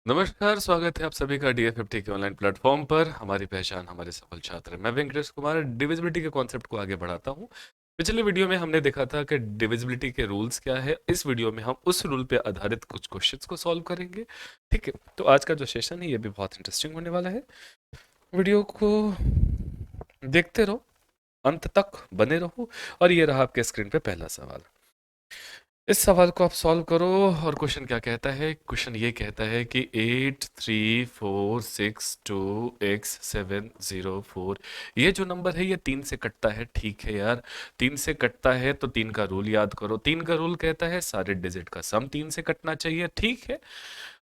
नमस्कार, स्वागत है आप सभी का DA50 के ऑनलाइन प्लेटफॉर्म पर। हमारी पहचान हमारे सफल छात्र। मैं वेंकटेश कुमार डिविजिबिलिटी के कॉन्सेप्ट को आगे बढ़ाता हूँ। पिछले वीडियो में हमने देखा था कि डिविजिबिलिटी के रूल्स क्या है। इस वीडियो में हम उस रूल पे आधारित कुछ क्वेश्चंस को सॉल्व करेंगे। ठीक है, तो आज का जो सेशन है ये भी बहुत इंटरेस्टिंग होने वाला है। वीडियो को देखते रहो, अंत तक बने रहो। और ये रहा आपके स्क्रीन पे पहला सवाल। इस सवाल को आप सॉल्व करो। और क्वेश्चन क्या कहता है? क्वेश्चन ये कहता है कि 8346260704, ये जो नंबर है ये 3 से कटता है। ठीक है यार, 3 से कटता है तो 3 का रूल याद करो। 3 का रूल कहता है सारे डिजिट का सम 3 से कटना चाहिए। ठीक है,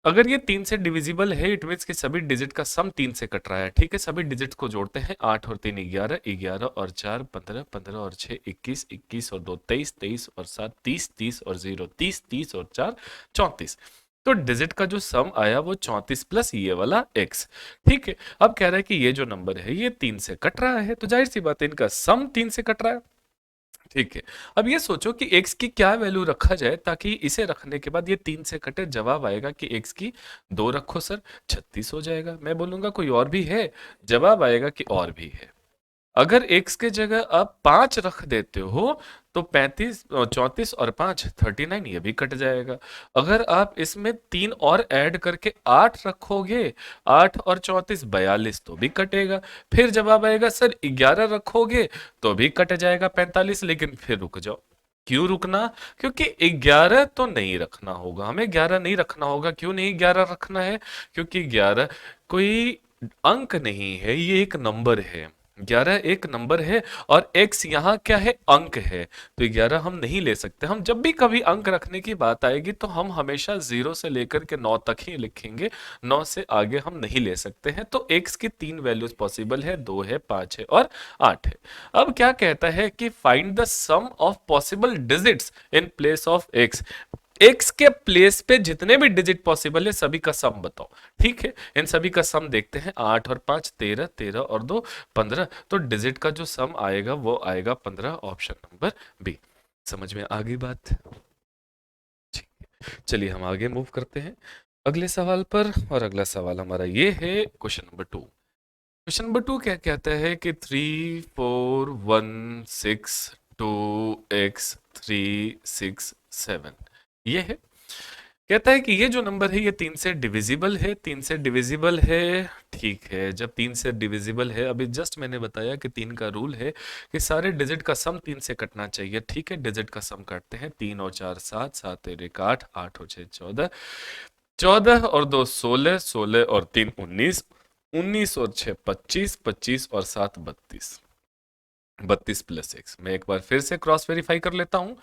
अगर ये 3 से डिविजिबल है इट मीन्स कि सभी डिजिट का सम 3 से कट रहा है। ठीक है, सभी डिजिट को जोड़ते हैं। 8 और 3 11, 11 और 4 15, 15 और 6 21, 21 और 2 23, 23 और 7 30, 30 और 0 30, 30 और 4 34। तो डिजिट का जो सम आया वो 34 प्लस ये वाला x। ठीक है, अब कह रहा है कि ये जो नंबर है ये 3 से कट रहा है, तो जाहिर सी बात है इनका सम 3 से कट रहा है। ठीक है, अब ये सोचो कि x की क्या वैल्यू रखा जाए ताकि इसे रखने के बाद ये 3 से कटे। जवाब आएगा कि x की 2 रखो सर, 36 हो जाएगा। मैं बोलूंगा कोई और भी है? जवाब आएगा कि और भी है। अगर x के जगह आप 5 रख देते हो तो 35 34 और 5 39, ये भी कट जाएगा। अगर आप इसमें 3 और ऐड करके 8 रखोगे, 8 और 34 42, तो भी कटेगा। फिर जवाब आएगा सर 11 रखोगे तो भी कट जाएगा 45। लेकिन फिर रुक जाओ, क्यों रुकना? क्योंकि 11 तो नहीं रखना होगा, हमें 11 नहीं रखना होगा। क्यों नहीं 11 रखना है? क्योंकि 11 कोई अंक नहीं है, ये एक नंबर है। 11 एक नंबर है और x यहाँ क्या है? अंक है। तो 11 हम नहीं ले सकते। हम जब भी कभी अंक रखने की बात आएगी तो हम हमेशा 0 से लेकर के 9 तक ही लिखेंगे, 9 से आगे हम नहीं ले सकते हैं। तो x की 3 वैल्यूज पॉसिबल है, 2 है, 5 है और 8 है। अब क्या कहता है कि find the sum of possible digits in place of x। X के प्लेस पे जितने भी डिजिट पॉसिबल है सभी का सम बताओ। ठीक है, इन सभी का सम देखते हैं। 8 और 5 13, 13 और 2 15। तो डिजिट का जो सम आएगा वो आएगा 15, ऑप्शन नंबर बी। समझ में आ गई बात? ठीक है, चलिए हम आगे मूव करते हैं अगले सवाल पर। और अगला सवाल हमारा ये है क्वेश्चन नंबर 2। क्वेश्चन नंबर 2 क्या कहता है कि 34162x367, ये है। कहता है कि ये जो नंबर है ये 3 से डिविजिबल है। 3 से डिविजिबल है। ठीक है, जब 3 से डिविजिबल है, अभी जस्ट मैंने बताया कि 3 का रूल है कि सारे डिजिट का सम 3 से कटना चाहिए। ठीक है, डिजिट का सम करते हैं। 3 और 4 7, 7 और 1 8, 8 और 6 14, 14 और 2 16, 16 और 3 19, 19 और 6 25, 25 और 7 32, 32 प्लस एक्स। मैं एक बार फिर से क्रॉस वेरीफाई कर लेता हूं।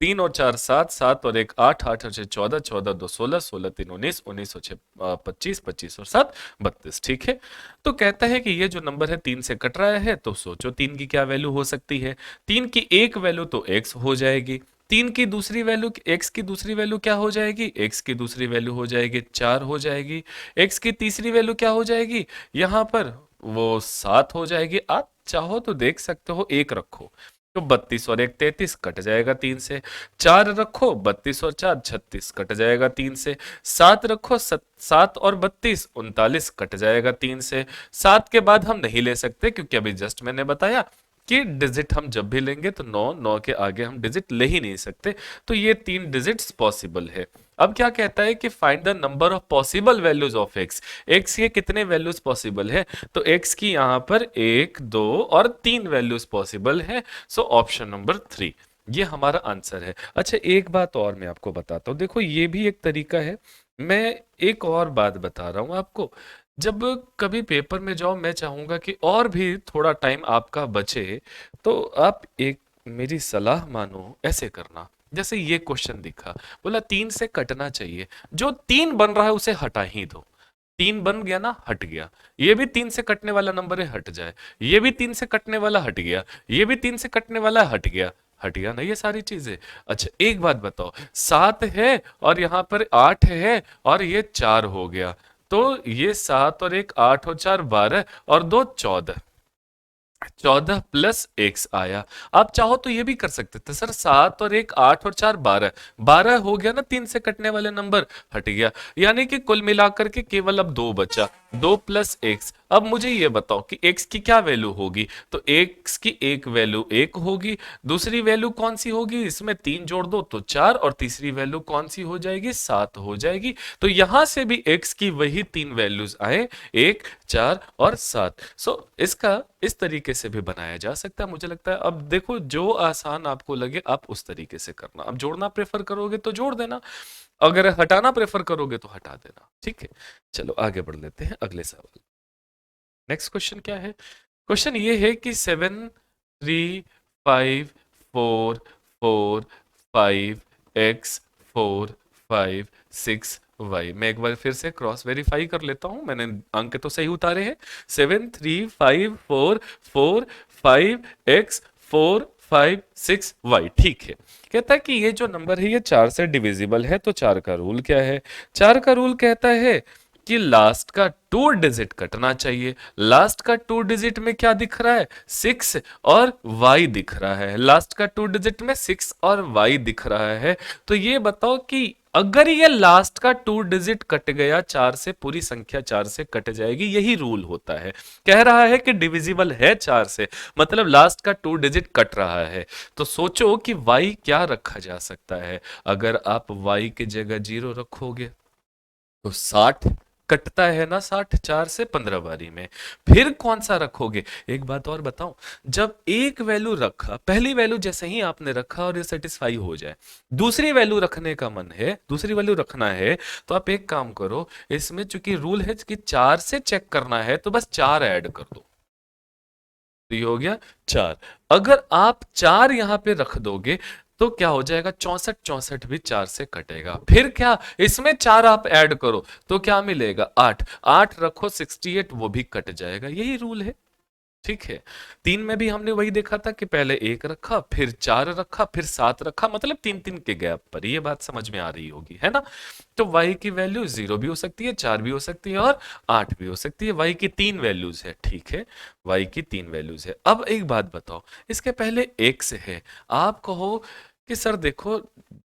3 और 4 7, 7 और 1 8, 8 और 6 14, 14 2 16, 16 3 19, 19 और 6 25, 25 और 7 32। ठीक है, तो कहता है कि ये जो नंबर है 3 से कट रहा है, तो सोचो 3 की क्या वैल्यू हो सकती है। 3 की एक वैल्यू तो x हो जाएगी। 3 की दूसरी वैल्यू, x की दूसरी वैल्यू क्या हो जाएगी? x की दूसरी वैल्यू हो जाएगी 4 हो जाएगी। x की तीसरी वैल्यू क्या हो जाएगी? यहाँ पर वो 7 हो जाएगी। आप चाहो तो देख सकते हो, 1 रखो तो 32 और 1 33, कट जाएगा 3 से। 4 रखो, 32 और 4 36, कट जाएगा 3 से। 7 रखो, 7 और 32 39, कट जाएगा 3 से। 7 के बाद हम नहीं ले सकते क्योंकि अभी जस्ट मैंने बताया कि डिजिट हम जब भी लेंगे तो 9, 9 के आगे हम डिजिट ले ही नहीं सकते। तो ये 3 डिजिट्स पॉसिबल है। अब क्या कहता है कि find the number of possible values of x. X के कितने वैल्यूज पॉसिबल है? तो एक्स की यहाँ पर 1 2 और 3 वैल्यूज पॉसिबल है। सो ऑप्शन नंबर 3 ये हमारा आंसर है। अच्छा, एक बात और मैं आपको बताता हूँ। देखो, ये भी एक तरीका है। मैं एक और बात बता रहा हूँ आपको। जब कभी पेपर में जाओ, मैं चाहूंगा कि और भी थोड़ा टाइम आपका बचे, तो आप एक मेरी सलाह मानो, ऐसे करना। जैसे ये क्वेश्चन दिखा, बोला 3 से कटना चाहिए, जो 3 बन रहा है उसे हटा ही दो। 3 बन गया ना, हट गया। ये भी 3 से कटने वाला नंबर है, हट जाए। ये भी 3 से कटने वाला, हट गया। ये भी 3 से कटने वाला, हट गया। हट गया ना ये सारी चीजें। अच्छा, एक बात बताओ, 7 है और यहाँ पर 8 है और ये 4 हो गया। तो ये 7 और 1 8 और 4 12 और 2 14। 14 प्लस एक्स आया। आप चाहो तो ये भी कर सकते थे सर, 7 और 1 8 और 4 12, 12 हो गया ना, 3 से कटने वाले नंबर हट गया, यानी कि कुल मिलाकर के केवल अब 2 बचा, 2 प्लस एक्स। अब मुझे ये बताओ कि x की क्या वैल्यू होगी, तो x की एक वैल्यू 1 होगी, दूसरी वैल्यू कौन सी होगी, इसमें 3 जोड़ दो तो 4, और तीसरी वैल्यू कौन सी हो जाएगी, 7 हो जाएगी। तो यहां से भी x की वही 3 वैल्यूज आए, 1 4 और 7। सो इसका इस तरीके से भी बनाया जा सकता है, मुझे लगता है। अब देखो जो आसान आपको लगे आप उस तरीके से करना, अब जोड़ना प्रेफर करोगे तो जोड़ देना, अगर हटाना प्रेफर करोगे तो हटा देना, ठीक है। चलो आगे बढ़ लेते हैं अगले सवाल। नेक्स्ट क्वेश्चन क्या है, क्वेश्चन ये है कि 7 3 5 4 4 5 x 4 5 6 y। मैं एक बार फिर से क्रॉस वेरीफाई कर लेता हूं, मैंने अंक तो सही उतारे हैं। 7 3 5 4 4 5 x 4 5 6 y, ठीक है। कहता है कि ये जो नंबर है ये 4 से डिविजिबल है, तो 4 का रूल क्या है, 4 का रूल कहता है कि लास्ट का 2 डिजिट कटना चाहिए। लास्ट का 2 डिजिट में क्या दिख रहा है, 6 और y दिख रहा है, लास्ट का 2 डिजिट में 6 और y दिख रहा है। तो ये बताओ कि अगर ये लास्ट का 2 डिजिट कट गया 4 से, पूरी संख्या 4 से कट जाएगी, यही रूल होता है। कह रहा है कि डिविजिबल है 4 से, मतलब लास्ट का 2 डिजिट कट रहा है। तो सोचो कि y क्या रखा जा सकता है, अगर आप y की जगह 0 रखोगे तो 60 कटता है ना, 60 4 से 15 बारी में। फिर कौन सा रखोगे, एक बात और बताओ, जब एक वैल्यू रखा, पहली वैल्यू जैसे ही आपने रखा और ये सेटिस्फाई हो जाए, दूसरी वैल्यू रखने का मन है, दूसरी वैल्यू रखना है, तो आप एक काम करो, इसमें चूंकि रूल है कि 4 से चेक करना है तो बस 4 ऐड कर दो, तो ये हो गया 4। अगर आप 4 यहां पे रख दोगे तो क्या हो जाएगा, 64 64 भी 4 से कटेगा, फिर क्या, इसमें 4 आप ऐड करो तो क्या मिलेगा, 8, 8 रखो 68 वो भी कट जाएगा, यही रूल है, ठीक है। 3 में भी हमने वही देखा था कि पहले 1 रखा, फिर 4 रखा, फिर 7 रखा, मतलब 3 3 के गैप पर, ये बात समझ में आ रही होगी, है ना। तो y की वैल्यू 0 भी हो सकती है, 4 भी हो सकती है और 8 भी हो सकती है, y की 3 वैल्यूज है, ठीक है, y की 3 वैल्यूज है। अब एक बात बताओ, इसके पहले x है, आप कहो कि सर देखो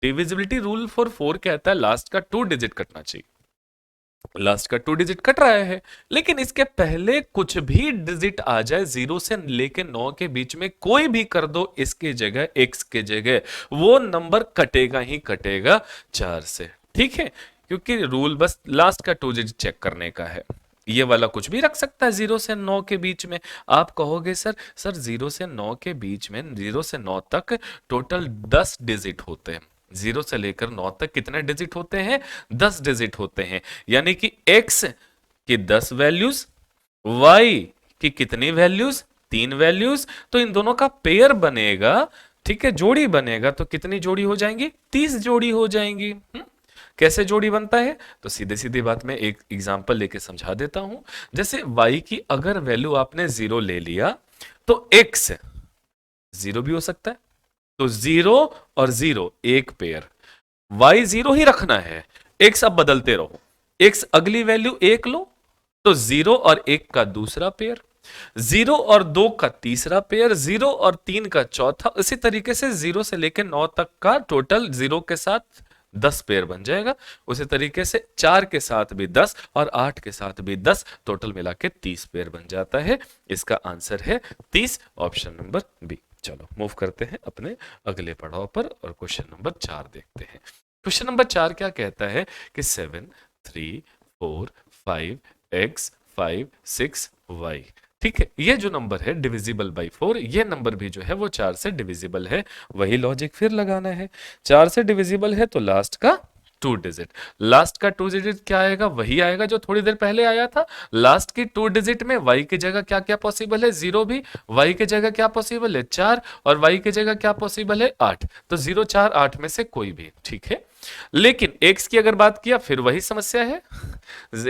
डिविजिबिलिटी रूल फॉर 4 कहता है लास्ट का 2 डिजिट कटना चाहिए, लास्ट का 2 डिजिट कट रहा है, लेकिन इसके पहले कुछ भी डिजिट आ जाए 0 से लेके 9 के बीच में, कोई भी कर दो इसके जगह, x के जगह, वो नंबर कटेगा ही कटेगा 4 से, ठीक है, क्योंकि रूल बस लास्ट का 2 डिजिट चेक करने का है। ये वाला कुछ भी रख सकता है 0 से 9 के बीच में। आप कहोगे सर 0 से 9 के बीच में, 0 से 9 तक टोटल 10 डिजिट होते हैं, 0 से लेकर 9 तक कितने डिजिट होते हैं, 10 डिजिट होते हैं, यानी कि x की 10 वैल्यूज, y की कितनी वैल्यूज, 3 वैल्यूज, तो इन दोनों का पेयर बनेगा, ठीक है, जोड़ी बनेगा, तो कितनी जोड़ी हो जाएंगी, 30 जोड़ी हो जाएंगी। कैसे जोड़ी बनता है, तो सीधे सीधे बात में एक एग्जांपल लेके समझा देता हूं। जैसे y की अगर वैल्यू आपने 0 ले लिया तो x 0 भी हो सकता है, तो 0 और 0 एक पेयर, y 0 ही रखना है, x अब बदलते रहो, x अगली वैल्यू 1 लो, तो 0 और 1 का दूसरा पेयर, 0 और 2 का तीसरा पेयर, 0 और 3 का चौथा, इसी तरीके से 0 से लेकर 9 तक का टोटल 0 के साथ 10 पेयर बन जाएगा। उसी तरीके से 4 के साथ भी 10 और 8 के साथ भी 10, टोटल मिला के 30 पेयर बन जाता है। इसका आंसर है 30, ऑप्शन नंबर बी। चलो मूव करते हैं अपने अगले पड़ाव पर और क्वेश्चन नंबर 4 देखते हैं। क्वेश्चन नंबर 4 क्या कहता है कि 7 3 4 5 x 5 6 y, ठीक है, ये जो नंबर है डिविजिबल बाई 4, ये नंबर भी जो है वो 4 से डिविजिबल है, वही लॉजिक फिर लगाना है। 4 से डिविजिबल है तो लास्ट का 2 डिजिट, लास्ट का 2 डिजिट क्या आएगा, वही आएगा जो थोड़ी देर पहले आया था। लास्ट की 2 डिजिट में y की जगह क्या क्या पॉसिबल है, 0 भी, y की जगह क्या पॉसिबल है, 4, और y की जगह क्या पॉसिबल है, 8, तो 0 4 8 में से कोई भी, ठीक है। लेकिन x की अगर बात किया फिर वही समस्या है,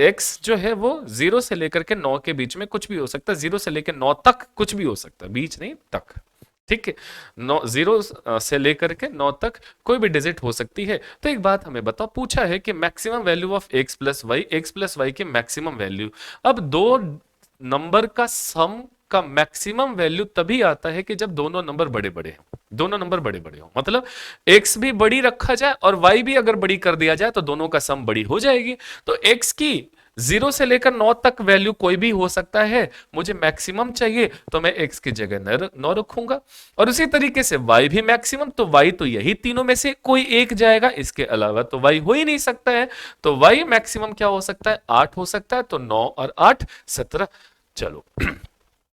x जो है वो 0 से लेकर के 9 के बीच में कुछ भी हो सकता है, 0 से लेकर 9 तक कुछ भी हो सकता है, बीच नहीं तक, ठीक है, 0 से लेकर के 9 तक कोई भी डिजिट हो सकती है। तो एक बात हमें बताओ, पूछा है कि maximum value of x plus y की मैक्सिमम वैल्यू। अब दो नंबर का सम का मैक्सिमम वैल्यू तभी आता है कि जब दोनों नंबर बड़े बड़े हों, दोनों नंबर बड़े बड़े हो, मतलब x भी बड़ी रखा जाए और y भी अगर बड़ी कर दिया जाए तो दोनों का सम बड़ी हो जाएगी। तो x की 0 से लेकर 9 तक वैल्यू कोई भी हो सकता है, मुझे मैक्सिमम चाहिए तो मैं x की जगह 9 रखूंगा। और उसी तरीके से y भी मैक्सिमम, तो y तो यही तीनों में से कोई एक जाएगा, इसके अलावा तो y हो ही नहीं सकता है। तो y मैक्सिमम क्या हो सकता है, 8 हो सकता है। तो 9 और 8 17। चलो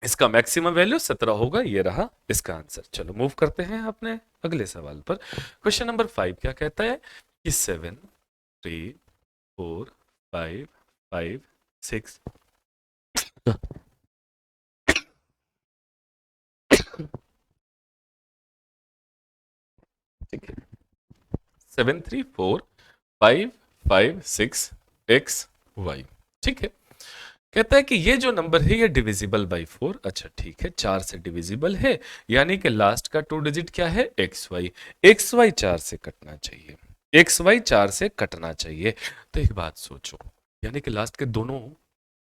इसका मैक्सिमम वैल्यू 17 होगा, ये रहा इसका आंसर। चलो मूव करते हैं अपने अगले सवाल पर। क्वेश्चन नंबर 5 क्या कहता है कि 7 3 4 5 5 6 ठीक है, 7 3 4 5 5 6 एक्स वाई। ठीक है, कहता है कि ये जो नंबर है ये डिविजिबल बाई 4। अच्छा ठीक है, 4 से डिविजिबल है, यानी कि लास्ट का 2 डिजिट क्या है, एक्स वाई। एक्स वाई 4 से कटना चाहिए, एक्स वाई 4 से कटना चाहिए। तो एक बात सोचो, यानी कि लास्ट के दोनों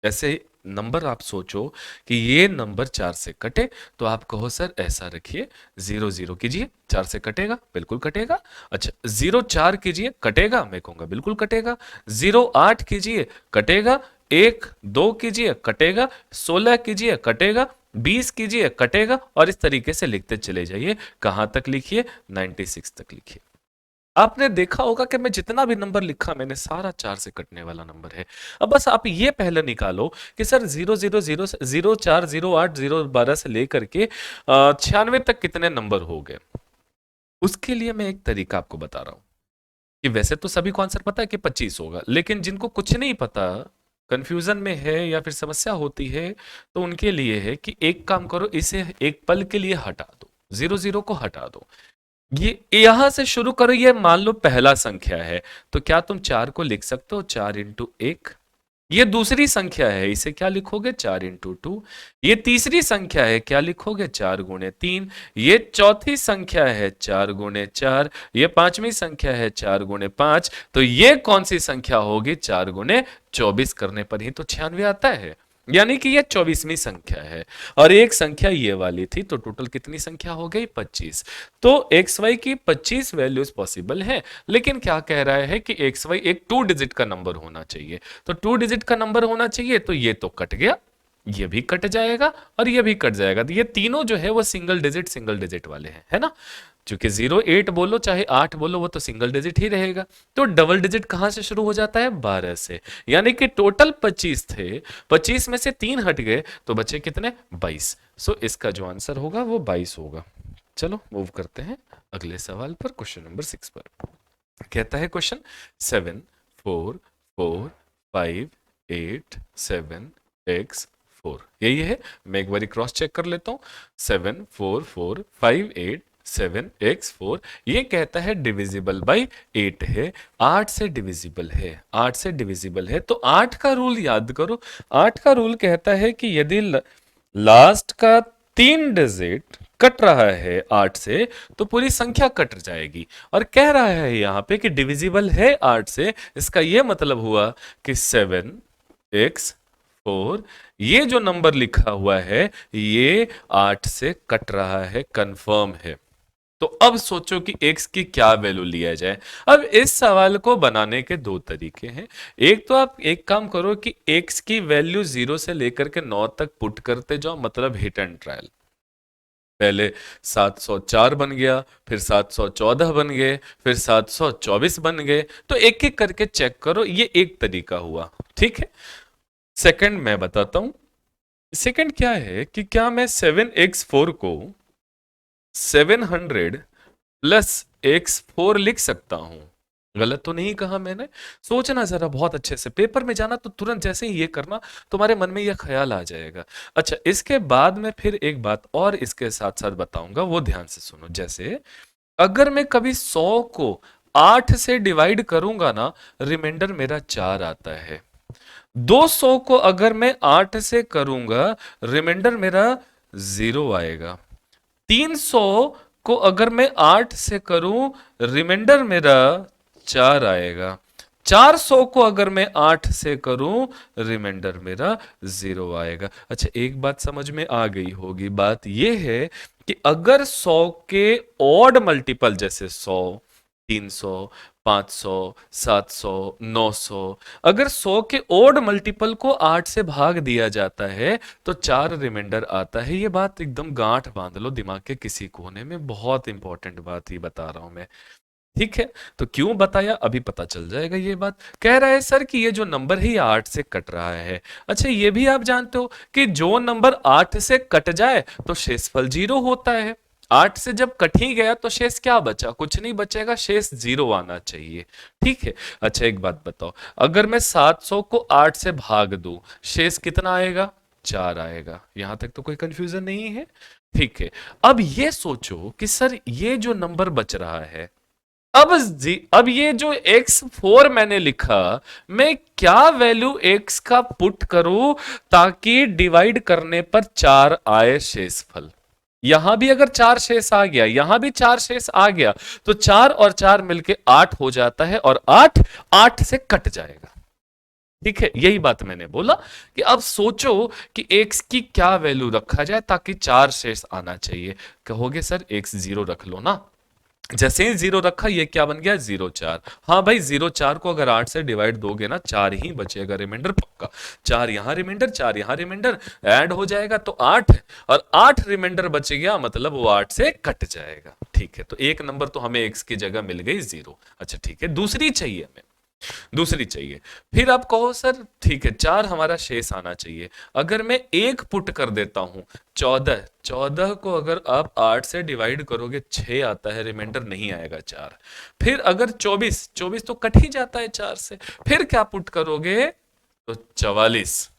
ऐसे नंबर आप सोचो कि ये नंबर 4 से कटे, तो आप कहो सर ऐसा रखिए, 0 0 कीजिए, 4 से कटेगा, बिल्कुल कटेगा। अच्छा 0 4 कीजिए, कटेगा, मैं कहूंगा बिल्कुल कटेगा। 0 8 कीजिए, कटेगा। 1 2 कीजिए, कटेगा। 16 कीजिए, कटेगा। 20 कीजिए, कटेगा। और इस तरीके से लिखते चले जाइए। कहां तक लिखिए, 96 तक लिखिए। आपने देखा होगा कि मैं जितना भी नंबर लिखा मैंने सारा 4 से कटने वाला नंबर है। अब बस आप ये पहले निकालो कि सर 0 0 0 0 4 0 8 0 12 से लेकर के 96 तक कितने नंबर हो गए। उसके लिए मैं एक तरीका आपको बता रहा हूं कि वैसे तो सभी को आंसर पता है कि 25 होगा, लेकिन जिनको कुछ नहीं पता, कंफ्यूजन में है या फिर समस्या होती है, तो उनके लिए है कि एक काम करो, इसे एक पल के लिए हटा दो, 0 0 को हटा दो। ये यहां से शुरू करो, ये मान लो पहला संख्या है, तो क्या तुम 4 को लिख सकते हो 4 इंटू 1। ये दूसरी संख्या है, इसे क्या लिखोगे 4 इंटू 2। ये तीसरी संख्या है, क्या लिखोगे 4 गुणे 3। ये चौथी संख्या है 4 गुणे 4। ये पांचवी संख्या है 4 गुणे 5। तो ये कौन सी संख्या होगी, 4 गुणे 24 करने पर ही तो 96 आता है, यानी कि ये 24वीं संख्या है। और एक संख्या ये वाली थी, तो टोटल कितनी संख्या हो गई, 25। तो एक्स वाई की 25 वैल्यूज पॉसिबल है, लेकिन क्या कह रहा है कि एक्स वाई एक 2 डिजिट का नंबर होना चाहिए। तो 2 डिजिट का नंबर होना चाहिए, तो ये तो कट गया, ये भी कट जाएगा और ये भी कट जाएगा। तो ये तीनों जो है वो सिंगल डिजिट वाले हैं, है ना। क्योंकि 0 8 बोलो चाहे 8 बोलो, वो तो सिंगल डिजिट ही रहेगा। तो डबल डिजिट कहां से शुरू हो जाता है, 12 से। यानी कि टोटल 25 थे, 25 में से 3 हट गए, तो बचे कितने, 22। सो इसका जो आंसर होगा वो 22 होगा। चलो मूव करते हैं अगले सवाल पर, क्वेश्चन नंबर 6 पर। कहता है क्वेश्चन 7 4 4 5 8 7 x 4। यही है, मैं एक बारी क्रॉस चेक कर लेता हूं। 7 4 4 5 8 7 x 4, ये कहता है डिविजिबल बाई 8 है, 8 से डिविजिबल है, 8 से डिविजिबल है। तो 8 का रूल याद करो। 8 का रूल कहता है कि यदि लास्ट का 3 डिजिट कट रहा है 8 से, तो पूरी संख्या कट जाएगी। और कह रहा है यहां पे कि डिविजिबल है 8 से, इसका यह मतलब हुआ कि 7 x 4, ये जो नंबर लिखा हुआ है ये 8 से कट रहा है, कंफर्म है। तो अब सोचो कि x की क्या वैल्यू लिया जाए। अब इस सवाल को बनाने के दो तरीके हैं। एक तो आप एक काम करो कि x की वैल्यू 0 से लेकर के 9 तक पुट करते जाओ, मतलब हिट एंड ट्रायल। पहले 704 बन गया, फिर 714 बन गए, फिर 724 बन गए। तो एक एक करके चेक करो, ये एक तरीका हुआ, ठीक है। सेकंड मैं बताता हूं। सेकंड क्या है कि क्या मैं 7x4 को 700 प्लस x4 लिख सकता हूं। गलत तो नहीं कहा मैंने। सोचना जरा बहुत अच्छे से, पेपर में जाना तो तुरंत जैसे ही ये करना, तुम्हारे मन में यह ख्याल आ जाएगा। अच्छा, इसके बाद में फिर एक बात और इसके साथ साथ बताऊंगा, वो ध्यान से सुनो। जैसे अगर मैं कभी 100 को 8 से डिवाइड करूंगा ना, रिमाइंडर मेरा 4 आता है। 200 को अगर मैं 8 से करूंगा, रिमाइंडर मेरा 0 आएगा। 300 को अगर मैं 8 से करूं, रिमाइंडर मेरा 4 आएगा। 400 को अगर मैं 8 से करूं, रिमाइंडर मेरा 0 आएगा। अच्छा, एक बात समझ में आ गई होगी, बात यह है कि अगर 100 के ऑड मल्टीपल जैसे 100, 300, 500, 700, 900, अगर 100 के ऑड मल्टीपल को 8 से भाग दिया जाता है तो 4 रिमाइंडर आता है। ये बात एकदम गांठ बांध लो दिमाग के किसी कोने में, बहुत इंपॉर्टेंट बात ही बता रहा हूं मैं। ठीक है, तो क्यों बताया अभी पता चल जाएगा। ये बात कह रहा है सर कि ये जो नंबर है ये 8 से कट रहा है। अच्छा, ये भी आप जानते हो कि जो नंबर 8 से कट जाए तो शेषफल 0 होता है। 8 से जब कट ही गया तो शेष क्या बचा? कुछ नहीं बचेगा, शेष 0 आना चाहिए। ठीक है। अच्छा, एक बात बताओ, अगर मैं 700 को 8 से भाग दूं, शेष कितना आएगा? 4 आएगा। यहां तक तो कोई कंफ्यूजन नहीं है? ठीक है। अब ये सोचो कि सर ये जो नंबर बच रहा है, अब ये जो x4 मैंने लिखा, मैं क्या वैल्यू x का पुट करूं ताकि डिवाइड करने पर 4 आए शेषफल। यहां भी अगर 4 शेष आ गया, यहां भी 4 शेष आ गया, तो 4 और 4 मिलके 8 हो जाता है और 8 8 से कट जाएगा। ठीक है, यही बात मैंने बोला कि अब सोचो कि x की क्या वैल्यू रखा जाए ताकि 4 शेष आना चाहिए। कहोगे सर x 0 रख लो ना। जैसे ही 0 रखा, ये क्या बन गया? 0 4। हाँ भाई, 0 4 को अगर 8 से डिवाइड दोगे ना, 4 ही बचेगा रिमाइंडर पक्का। 4 यहां रिमाइंडर, 4 यहां रिमाइंडर, ऐड हो जाएगा तो 8 है, और 8 रिमाइंडर बच गया, मतलब वो 8 से कट जाएगा। ठीक है, तो एक नंबर तो हमें x की जगह मिल गई 0। अच्छा ठीक है, दूसरी चाहिए हमें, दूसरी चाहिए। फिर आप कहो सर ठीक है, 4 हमारा शेष आना चाहिए। अगर मैं एक पुट कर देता हूं, 14, 14 को अगर आप 8 से डिवाइड करोगे 6 आता है, रिमाइंडर नहीं आएगा 4। फिर अगर 24, 24 तो कट ही जाता है 4 से, फिर क्या पुट करोगे? तो 44।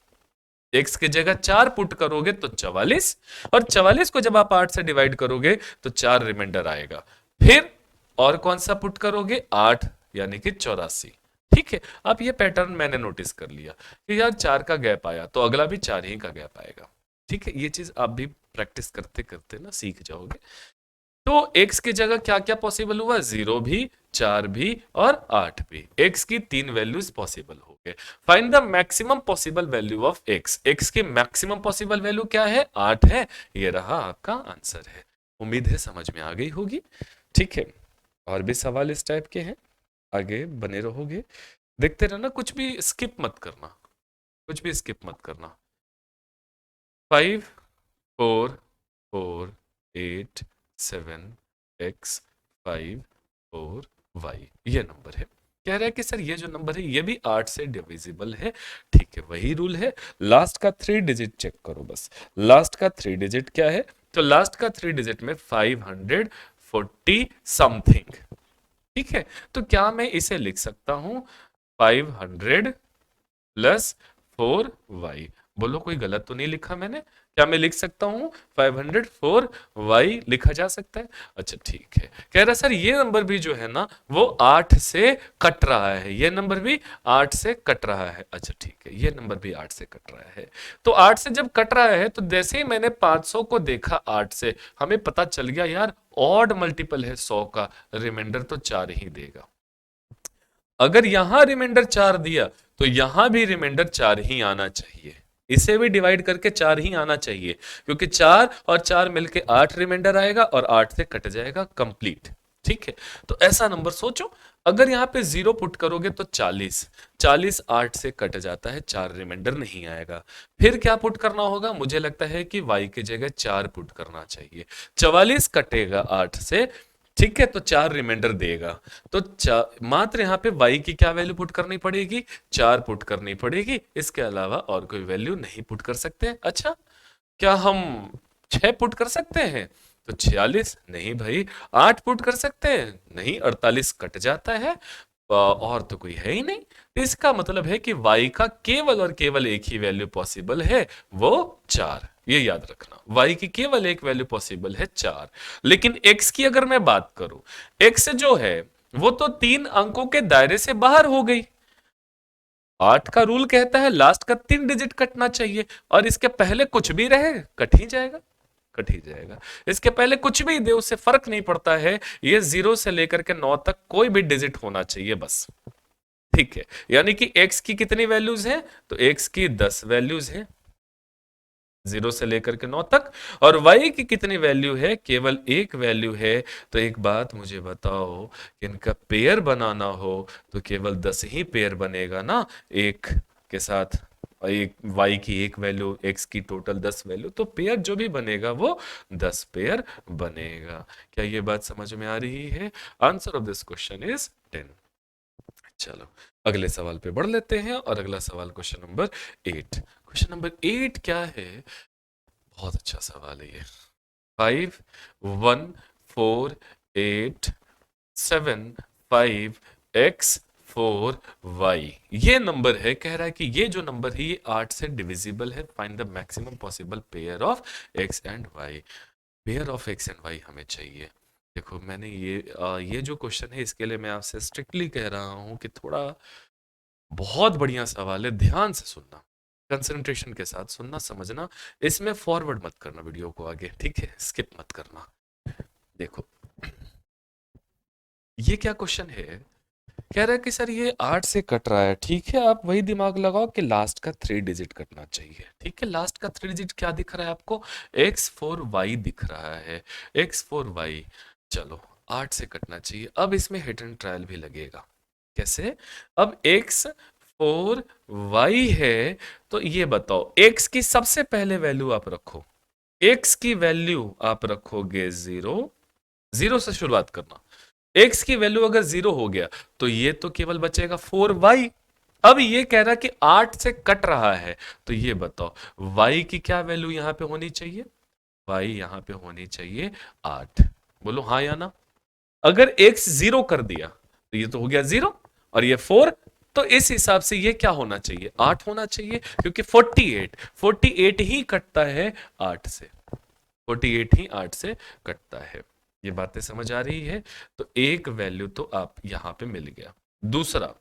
x की जगह 4 पुट करोगे तो 44, और 44 को जब आप 8 से डिवाइड करोगे तो 4 रिमाइंडर आएगा। फिर और कौन सा पुट करोगे? 8, यानी कि 84। ठीक है, अब ये पैटर्न मैंने नोटिस कर लिया कि यार 4 का गैप आया तो अगला भी 4 ही का गैप आएगा। ठीक है, ये चीज आप भी प्रैक्टिस करते करते ना सीख जाओगे। तो x की जगह क्या क्या पॉसिबल हुआ? 0 भी, 4 भी और 8 भी। x की 3 वैल्यूज पॉसिबल हो गए। Find the maximum possible value of x। x की मैक्सिमम पॉसिबल वैल्यू क्या है? 8 है। ये रहा आपका आंसर है। उम्मीद है समझ में आ गई होगी। ठीक है, और भी सवाल इस टाइप के हैं, आगे बने रहोगे, देखते रहना, कुछ भी स्किप मत करना, कुछ भी स्किप मत करना। 5 4 4 8 7 x 5 4 y, ये नंबर है। कह रहा है कि सर ये जो नंबर है ये भी 8 से डिविजिबल है। ठीक है, वही रूल है, लास्ट का 3 डिजिट चेक करो बस। लास्ट का 3 डिजिट क्या है? तो लास्ट का 3 डिजिट में 540 समथिंग। ठीक है, तो क्या मैं इसे लिख सकता हूं 500 प्लस 4y? बोलो कोई गलत तो नहीं लिखा मैंने? क्या मैं लिख सकता हूं 504y लिखा जा सकता है? अच्छा ठीक है। कह रहा सर ये नंबर भी जो है ना वो 8 से कट रहा है, ये नंबर भी 8 से कट रहा है। अच्छा ठीक है, ये नंबर भी 8 से कट रहा है। तो 8 से जब कट रहा है तो जैसे ही मैंने 500 को देखा 8 से, हमें पता चल गया यार ऑड मल्टीपल है 100 का, रिमाइंडर तो 4 ही देगा। अगर यहां रिमाइंडर 4 दिया तो यहां भी रिमाइंडर 4 ही आना चाहिए। इसे भी डिवाइड करके 4 ही आना चाहिए, क्योंकि 4 और 4 मिलके 8 रिमाइंडर आएगा और 8 से कट जाएगा कंप्लीट। ठीक है, तो ऐसा नंबर सोचो, अगर यहां पे 0 पुट करोगे तो 40, 40 8 से कट जाता है, 4 रिमाइंडर नहीं आएगा। फिर क्या पुट करना होगा? मुझे लगता है कि y की जगह 4 पुट करना चाहिए। 44 कटेगा 8 से, ठीक है, तो 4 रिमाइंडर देगा। तो मात्र यहाँ पे y की क्या वैल्यू पुट करनी पड़ेगी? 4 पुट करनी पड़ेगी, इसके अलावा और कोई वैल्यू नहीं पुट कर सकते। अच्छा, क्या हम 6 पुट कर सकते हैं? तो 46 नहीं भाई। 8 पुट कर सकते हैं? नहीं, 48 कट जाता है, और तो कोई है ही नहीं। तो इसका मतलब है कि y का केवल और केवल एक ही वैल्यू पॉसिबल है, वो 4। ये याद रखना, y की केवल एक वैल्यू पॉसिबल है 4। लेकिन x की अगर मैं बात करूं, x जो है वो तो 3 अंकों के दायरे से बाहर हो गई। 8 का रूल कहता है लास्ट का 3 डिजिट कटना चाहिए, और इसके पहले कुछ भी रहे कट ही जाएगा, कट ही जाएगा। इसके पहले कुछ भी दे उससे फर्क नहीं पड़ता है, ये 0 से लेकर के 9 तक कोई भी डिजिट होना चाहिए बस। ठीक है, यानी कि x की कितनी वैल्यूज हैं, तो x की 10 वैल्यूज हैं 0 से लेकर के 9 तक, और y की कितनी वैल्यू है, केवल एक वैल्यू है। तो एक बात मुझे बताओ कि इनका पेयर बनाना हो तो केवल 10 ही पेयर बनेगा ना, एक के साथ एक y की एक वैल्यू, x की टोटल 10 वैल्यू, तो पेयर जो भी बनेगा वो 10 पेयर बनेगा। क्या ये बात समझ में आ रही है? Answer of this question is 10। चलो अगले सवाल पे बढ़ लेते हैं, और अगला सवाल क्वेश्चन नंबर 8। क्वेश्चन नंबर 8 क्या है? बहुत अच्छा सवाल है ये। 5 1 4 8 7 5 x 4 y, ये नंबर है। कह रहा है कि ये जो नंबर है ये 8 से डिविजिबल है। Find the maximum possible pair of x and y। Pair of x and y हमें चाहिए। देखो मैंने ये जो क्वेश्चन है इसके लिए मैं आपसे स्ट्रिक्टली कह रहा हूं कि थोड़ा बहुत बढ़िया सवाल है, ध्यान से सुनना, कंसंट्रेशन के साथ सुनना, समझना। इसमें फॉरवर्ड मत करना वीडियो को आगे, ठीक है, स्किप मत करना। देखो ये क्या क्वेश्चन है, कह रहा है कि सर ये 8 से कट रहा है, ठीक है, आप वही दिमाग लगाओ कि लास्ट का 3 डिजिट कटना चाहिए। ठीक है, लास्ट का 3 डिजिट क्या दिख रहा है आपको, x4y दिख रहा है, x4y। चलो 8 से कटना चाहिए। अब इसमें हिट एंड ट्रायल भी लगेगा। कैसे? अब x4y है, तो ये बताओ x की सबसे पहले वैल्यू आप रखो, x की वैल्यू आप रखोगे 0, 0 से शुरुआत करना। x की वैल्यू अगर 0 हो गया तो ये तो केवल बचेगा 4y। अब ये कह रहा कि 8 से कट रहा है, तो ये बताओ y की क्या वैल्यू यहां पे होनी चाहिए, y यहां पे होनी चाहिए 8। बोलो हाँ या ना। अगर x 0 कर दिया तो ये तो हो गया 0, और ये 4, तो इस हिसाब से ये क्या होना चाहिए, 8 होना चाहिए, क्योंकि 48 ही कटता है 8 से, 48 ही 8 से कटता है। ये बातें समझ आ रही है? तो एक वैल्यू तो आप यहां पे मिल गया। दूसरा,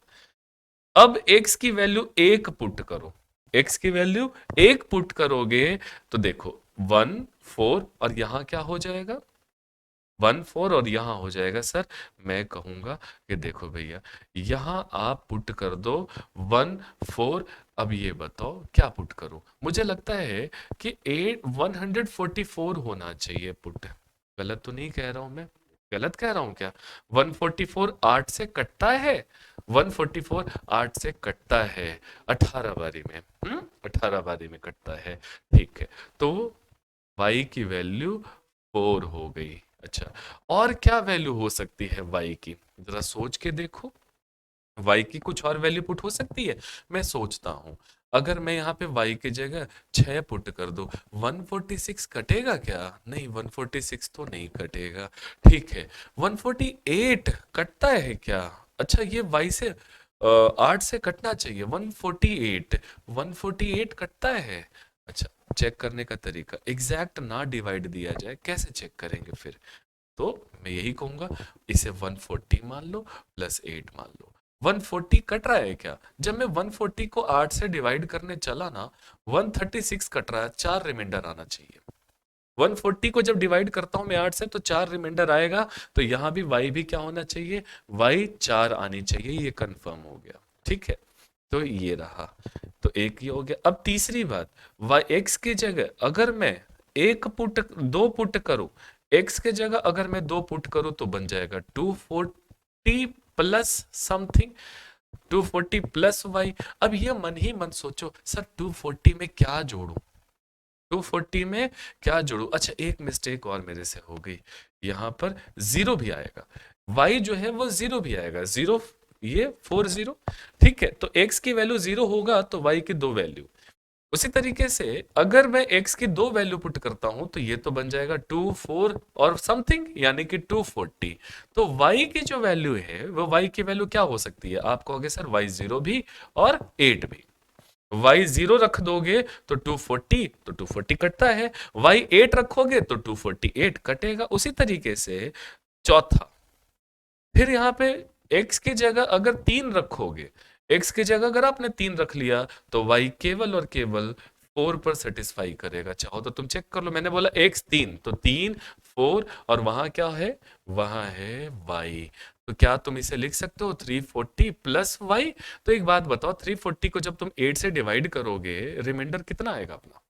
अब x की वैल्यू 1 पुट करो, x की वैल्यू 1 पुट करोगे तो देखो 1 4, और यहां क्या हो जाएगा, 1 4, और यहां हो जाएगा सर, मैं कहूंगा कि देखो भैया यहां आप पुट कर दो 1 4। अब ये बताओ क्या पुट करो, मुझे लगता है कि 144 होना चाहिए पुट। गलत तो नहीं कह रहा हूं मैं, गलत कह रहा हूं क्या? 144 8 से कटता है, 144 8 से कटता है 18 बारी में, 18 बारी में कटता है। ठीक है, तो y की वैल्यू 4 हो गई। अच्छा, और क्या वैल्यू हो सकती है y की, जरा सोच के देखो। y की कुछ और वैल्यू पुट हो सकती है, मैं सोचता हूं। अगर मैं यहाँ पे y की जगह 6 पुट कर दूं, 146 कटेगा क्या? नहीं, 146 तो नहीं कटेगा। ठीक है, 148 कटता है क्या? अच्छा, ये y से 8 से कटना चाहिए, 148, 148 कटता है। अच्छा, चेक करने का तरीका, एग्जैक्ट ना डिवाइड दिया जाए, कैसे चेक करेंगे फिर? तो मैं यही कहूंगा, इसे 140 मान लो प्लस 8 मान लो। 140 कट रहा है क्या? जब मैं 140 को 8 से डिवाइड करने चला ना, 136 कट रहा है, 4 रिमाइंडर आना चाहिए। 140 को जब डिवाइड करता हूं मैं 8 से, तो 4 रिमाइंडर आएगा, तो यहां भी y भी क्या होना चाहिए, y 4 आनी चाहिए। ये कंफर्म हो गया, ठीक है, तो ये रहा, तो एक ये हो गया। अब तीसरी बात, y x की जगह अगर मैं एक पुट 2 पुट करूं, x के जगह अगर मैं 2 पुट करूं तो बन जाएगा 240 प्लस समथिंग, 240 प्लस y। अब ये मन ही मन सोचो, सर 240 में क्या जोड़ू, 240 में क्या जोड़ू? अच्छा, एक मिस्टेक और मेरे से हो गई, यहां पर 0 भी आएगा, y जो है वो 0 भी आएगा, 0, ये 40। ठीक है, तो x की वैल्यू 0 होगा तो y की 2 वैल्यू। उसी तरीके से अगर मैं x की 2 वैल्यू पुट करता हूं तो ये तो बन जाएगा 2 4 और समथिंग, यानी कि 240। तो y की जो वैल्यू है वो y की वैल्यू क्या हो सकती है? आप कहोगे सर y 0 भी और 8 भी। y 0 रख दोगे तो 240, तो 240 कटता है, y 8 रखोगे तो 248 कटेगा। उसी तरीके से चौथा, फिर यहां पे x की जगह अगर 3 रखोगे, x की जगह अगर आपने 3 रख लिया तो y केवल और केवल 4 पर सेटिस्फाई करेगा। चाहो तो तुम चेक कर लो, मैंने बोला x 3, तो 3 4, और वहां क्या है, वहां है y। तो क्या तुम इसे लिख सकते हो 340 प्लस वाई? तो एक बात बताओ, 340 को जब तुम 8 से डिवाइड करोगे, रिमाइंडर कितना आएगा अपना?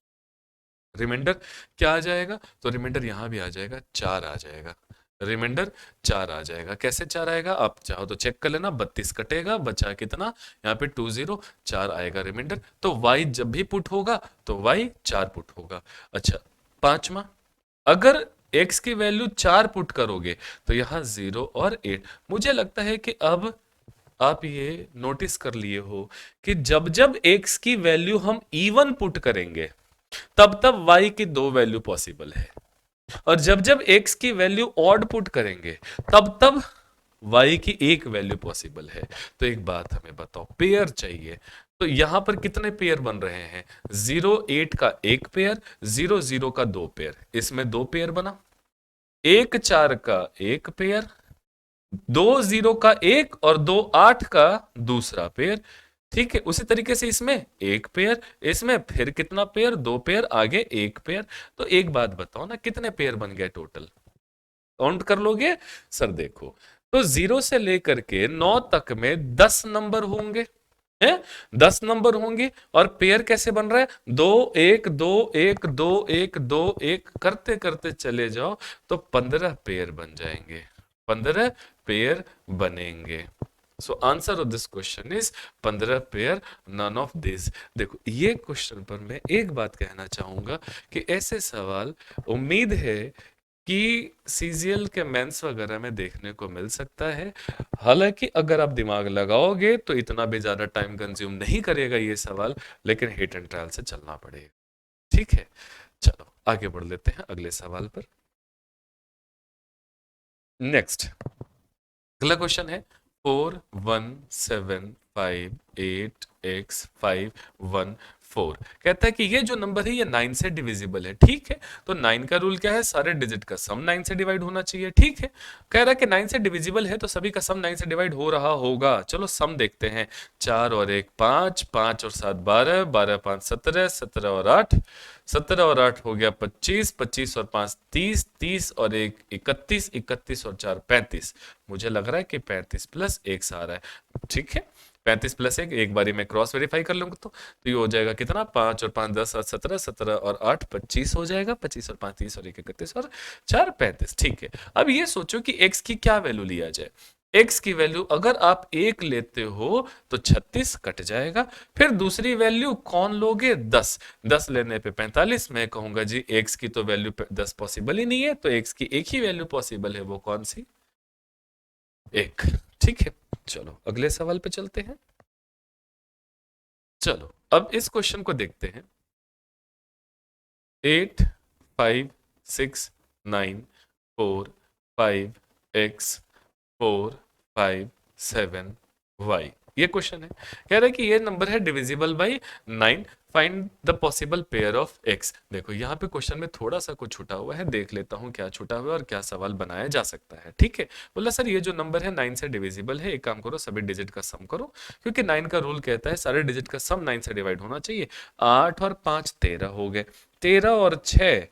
रिमाइंडर क्या आ जाएगा? तो रिमाइंडर यहां भी आ जाएगा, 4 आ जाएगा। रिमाइंडर 4 आ जाएगा। कैसे 4 आएगा? आप चाहो तो चेक कर लेना, 32 कटेगा, बचा कितना? यहाँ पे 20, 4 आएगा रिमाइंडर। तो y जब भी पुट होगा तो y 4 पुट होगा। अच्छा, पांचवा, अगर x की वैल्यू 4 पुट करोगे तो यहाँ 0 और 8। मुझे लगता है कि अब आप ये नोटिस कर लिए हो कि जब जब x की वैल्यू हम इवन पुट करेंगे, तब तब y की दो वैल्यू पॉसिबल है, और जब जब x की वैल्यू ऑड पुट करेंगे, तब तब y की एक वैल्यू पॉसिबल है। तो एक बात हमें बताओ, पेयर चाहिए, तो यहां पर कितने पेयर बन रहे हैं? 0 8 का एक पेयर, 0 0 का दो पेयर, इसमें दो पेयर बना। 1 4 का एक पेयर, 2 0 का एक, और 2 8 का दूसरा पेयर। ठीक है, उसी तरीके से इसमें एक पेयर, इसमें फिर कितना पेयर? दो पेयर, आगे एक पेयर। तो एक बात बताओ ना, कितने पेयर बन गए टोटल? काउंट कर लोगे? सर देखो, तो 0 से लेकर के 9 तक में 10 नंबर होंगे, है 10 नंबर होंगे। और पेयर कैसे बन रहा है? 2 1 2 1 2 1 2 1 करते करते चले जाओ तो 15 पेयर बन जाएंगे, 15 पेयर बनेंगे। So answer of this question is 15 pair, none of this. देखो, ये क्वेश्चन पर मैं एक बात कहना चाहूंगा कि ऐसे सवाल उम्मीद है कि सीजीएल के मेंस वगैरह में देखने को मिल सकता है। हालांकि अगर आप दिमाग लगाओगे तो इतना भी ज्यादा टाइम कंज्यूम नहीं करेगा ये सवाल, लेकिन हिट एंड ट्रायल से चलना पड़ेगा। ठीक है, चलो आगे बढ़ लेते हैं अगले सवाल पर। नेक्स्ट अगला क्वेश्चन है 41758x514। कहता है कि ये जो नंबर है ये 9 से डिविजिबल है। ठीक है, तो 9 का रूल क्या है? सारे डिजिट का सम 9 से डिवाइड होना चाहिए। ठीक है, कह रहा है कि 9 से डिविजिबल है तो सभी का सम 9 से डिवाइड हो रहा होगा। चलो सम देखते हैं। 4 और 1 5, 5 और 7 12, 12 5 17, 17 और 8, 17 और 8 हो गया 25, 25 और 5 30, 30 और 1 31, 31 और 4 35। मुझे लग रहा है कि 35 प्लस 1 आ रहा है। ठीक है, 35 प्लस 1 एक बारी में क्रॉस वेरीफाई कर लूंगा तो ये हो जाएगा कितना? 5 और 5 10 7 17, 17 और 8 25 हो जाएगा, 25 और 5 30 और 1 31 और 4 35। ठीक है, अब ये सोचो कि x की क्या वैल्यू लिया जाए। x की वैल्यू अगर आप 1 लेते हो तो 36 कट जाएगा। फिर दूसरी वैल्यू कौन लोगे? 10, 10 लेने पे 45। मैं कहूंगा जी x की तो वैल्यू 10 पॉसिबल ही नहीं है, तो x की एक ही वैल्यू पॉसिबल है, वो कौन सी? 1। ठीक है, चलो अगले सवाल पे चलते हैं। चलो अब इस क्वेश्चन को देखते हैं। 8 5 6 9 4 5 x 4 5 7 y, ये क्वेश्चन है। कह रहा है कि ये नंबर है divisible by 9, find the possible pair of x। देखो यहाँ पे क्वेश्चन में थोड़ा सा कुछ छूटा हुआ है, देख लेता हूँ क्या छूटा हुआ है और क्या सवाल बनाया जा सकता है। ठीक है, बोला सर ये जो नंबर है 9 से डिविजिबल है, एक काम करो सभी डिजिट का सम करो, क्योंकि 9 का रूल कहता है सारे डिजिट का सम 9 से डिवाइड होना चाहिए। 8 और 5 13 हो गए, 13 और 6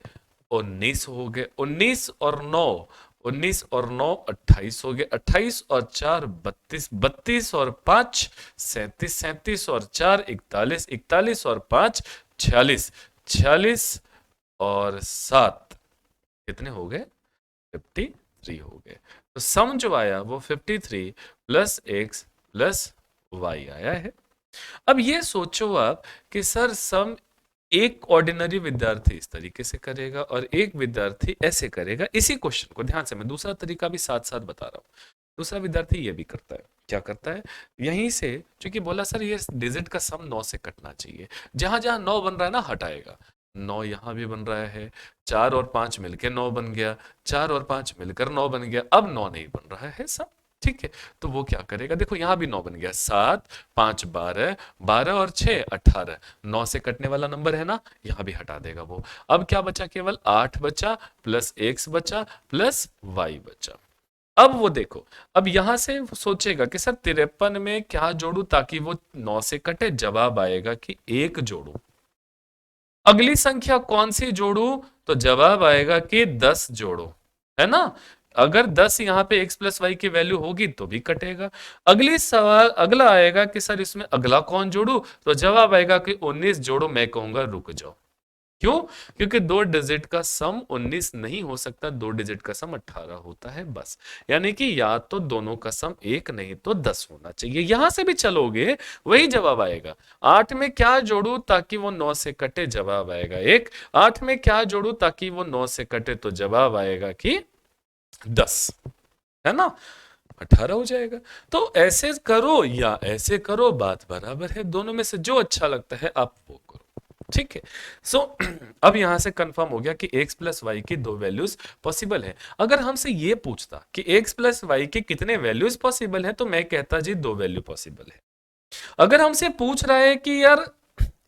19 हो गए, 19 और 9 19 और 9 28 हो गए, 28 और 4 32, 32 और 5 37, 37 और 4 41, 41 और 5 46, 46 और 7 कितने हो गए? 53 हो गए। तो सम जो आया वो 53 प्लस x प्लस y आया है। अब ये सोचो आप कि सर सम एक ऑर्डिनरी विद्यार्थी इस तरीके से करेगा और एक विद्यार्थी ऐसे करेगा। इसी क्वेश्चन को ध्यान से मैं दूसरा तरीका भी साथ साथ बता रहा हूँ। दूसरा विद्यार्थी ये भी करता है, क्या करता है? यहीं से, क्योंकि बोला सर ये डिजिट का सम 9 से कटना चाहिए, जहां जहां 9 बन रहा है ना हटाएगा। 9 यहां भी बन रहा है, 4 और 5 मिलकर 9 बन गया, 4 और 5 मिलकर 9 बन गया, अब 9 नहीं बन रहा है सब। ठीक है, तो वो क्या करेगा? देखो यहां भी 9 बन गया, 7 5 12, 12 और 6 18, 9 से कटने वाला नंबर है ना, यहां भी हटा देगा वो। अब क्या बचा? केवल 8 बचा प्लस x बचा प्लस y बचा। अब वो देखो, अब यहां से सोचेगा कि सर 53 में क्या जोड़ू ताकि वो 9 से कटे। जवाब आएगा कि 1 जोड़ू। अगली संख्या कौन सी जोड़ू? तो जवाब आएगा कि 10 जोड़ो, है ना? अगर 10 यहाँ पे x प्लस वाई की वैल्यू होगी तो भी कटेगा। अगली सवाल अगला आएगा कि सर इसमें अगला कौन जोड़ू, तो जवाब आएगा कि 19 जोड़ो। मैं कहूंगा रुक जाओ। क्यों? क्योंकि 2 डिजिट का सम 19 नहीं हो सकता, 2 डिजिट का सम 18 होता है बस। यानी कि या तो दोनों का सम 1 नहीं तो 10 होना चाहिए। यहां से भी चलोगे वही जवाब आएगा। 8 में क्या जोड़ू ताकि वो 9 से कटे, जवाब आएगा 1। 8 में क्या जोड़ू ताकि वो 9 से कटे, तो जवाब आएगा कि 10, है ना, 18 हो जाएगा। तो ऐसे करो या ऐसे करो, बात बराबर है। दोनों में से जो अच्छा लगता है आप वो करो, ठीक है। सो अब यहां से कंफर्म हो गया कि x प्लस वाई की 2 वैल्यूज पॉसिबल है। अगर हमसे ये पूछता कि x प्लस वाई के कितने वैल्यूज पॉसिबल है, तो मैं कहता जी 2 वैल्यू पॉसिबल है। अगर हमसे पूछ रहा है कि यार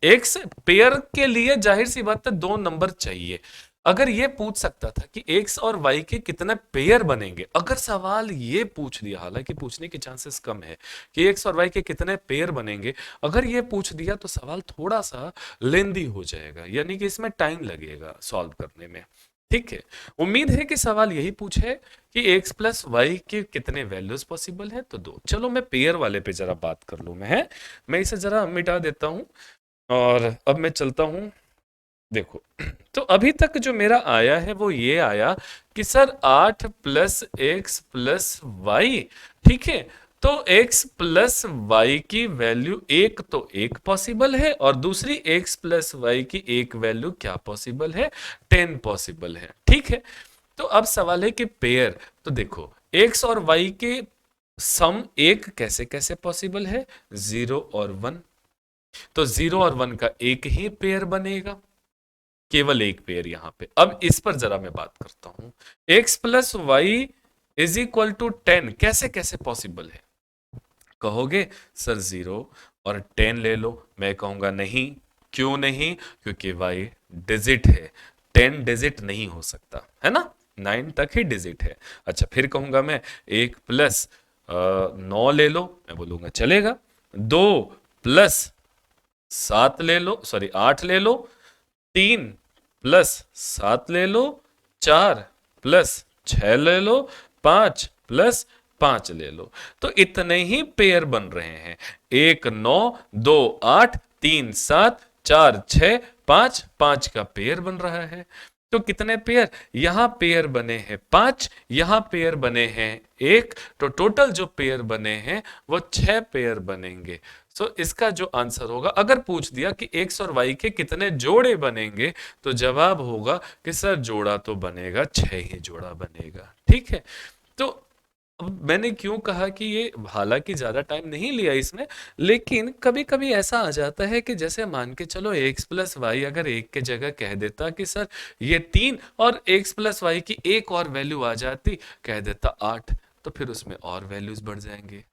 x पेयर के लिए जाहिर सी बात है 2 नंबर चाहिए, अगर ये पूछ सकता था कि x और y के कितने पेयर बनेंगे, अगर सवाल ये पूछ दिया, हालांकि पूछने के चांसेस कम है कि x और y के कितने पेयर बनेंगे, अगर ये पूछ दिया तो सवाल थोड़ा सा लेंदी हो जाएगा, यानी कि इसमें टाइम लगेगा सॉल्व करने में, ठीक है। उम्मीद है कि सवाल यही पूछे कि x प्लस वाई के कितने वैल्यूज पॉसिबल है, तो 2। चलो मैं पेयर वाले पे जरा बात कर लूं। मैं इसे जरा मिटा देता हूं और अब मैं चलता हूं। देखो तो अभी तक जो मेरा आया है वो ये आया कि sir 8 plus x plus y, ठीक है। तो x प्लस वाई की वैल्यू एक तो एक पॉसिबल है और दूसरी x प्लस वाई की एक वैल्यू क्या पॉसिबल है, 10 पॉसिबल है, ठीक है। तो अब सवाल है कि पेयर, तो देखो x और y के सम एक कैसे कैसे पॉसिबल है, 0 और 1। तो 0 और 1 का एक ही पेयर बनेगा, केवल एक पेयर यहां पे। अब इस पर जरा मैं बात करता हूं, x plus y is equal to 10 कैसे कैसे पॉसिबल है। कहोगे सर 0 और 10 ले लो, मैं कहूंगा नहीं। क्यों नहीं? क्योंकि y डिजिट है, 10 डिजिट नहीं हो सकता, है ना, 9 तक ही डिजिट है। अच्छा फिर कहूंगा मैं 1 प्लस 9 ले लो, मैं बोलूंगा चलेगा। 2 प्लस 7 ले लो, सॉरी 8 ले लो। 3 प्लस 7 ले लो। 4 प्लस 6 ले लो। 5 प्लस 5 ले लो। तो इतने ही पेयर बन रहे हैं, 1 9 2 8 3 7 4 6 5, 5 का पेयर बन रहा है। तो कितने पेयर यहां पेयर बने हैं 5, यहां पेयर बने हैं 1, तो टोटल जो पेयर बने हैं वो 6 पेयर बनेंगे। सो इसका जो आंसर होगा, अगर पूछ दिया कि x और y के कितने जोड़े बनेंगे, तो जवाब होगा कि सर जोड़ा तो बनेगा 6 ही जोड़ा बनेगा, ठीक है। तो अब मैंने क्यों कहा कि ये, हालांकि ज्यादा टाइम नहीं लिया इसमें, लेकिन कभी कभी ऐसा आ जाता है कि जैसे मान के चलो x प्लस वाई अगर एक के जगह कह देता कि सर ये 3 और x प्लस वाई की एक और वैल्यू आ जाती, कह देता 8, तो फिर उसमें और वैल्यूज बढ़ जाएंगे।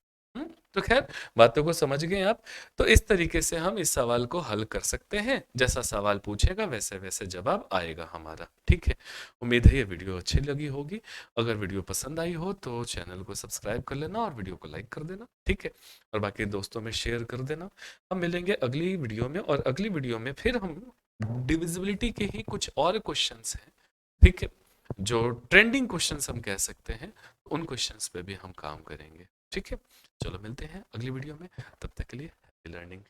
तो खैर बातों को समझ गए आप। तो इस तरीके से हम इस सवाल को हल कर सकते हैं, जैसा सवाल पूछेगा वैसे वैसे जवाब आएगा हमारा, ठीक है। उम्मीद है ये वीडियो अच्छी लगी होगी। अगर वीडियो पसंद आई हो तो चैनल को सब्सक्राइब कर लेना और वीडियो को लाइक कर देना, ठीक है। और बाकी दोस्तों में शेयर कर देना। हम मिलेंगे अगली वीडियो में, और अगली वीडियो में फिर हम डिविजिबिलिटी के ही कुछ और क्वेश्चंस हैं, ठीक है, जो ट्रेंडिंग क्वेश्चंस हम कह सकते हैं, उन क्वेश्चंस पे भी हम काम करेंगे, ठीक है। चलो मिलते हैं अगली वीडियो में, तब तक के लिए हैप्पी लर्निंग।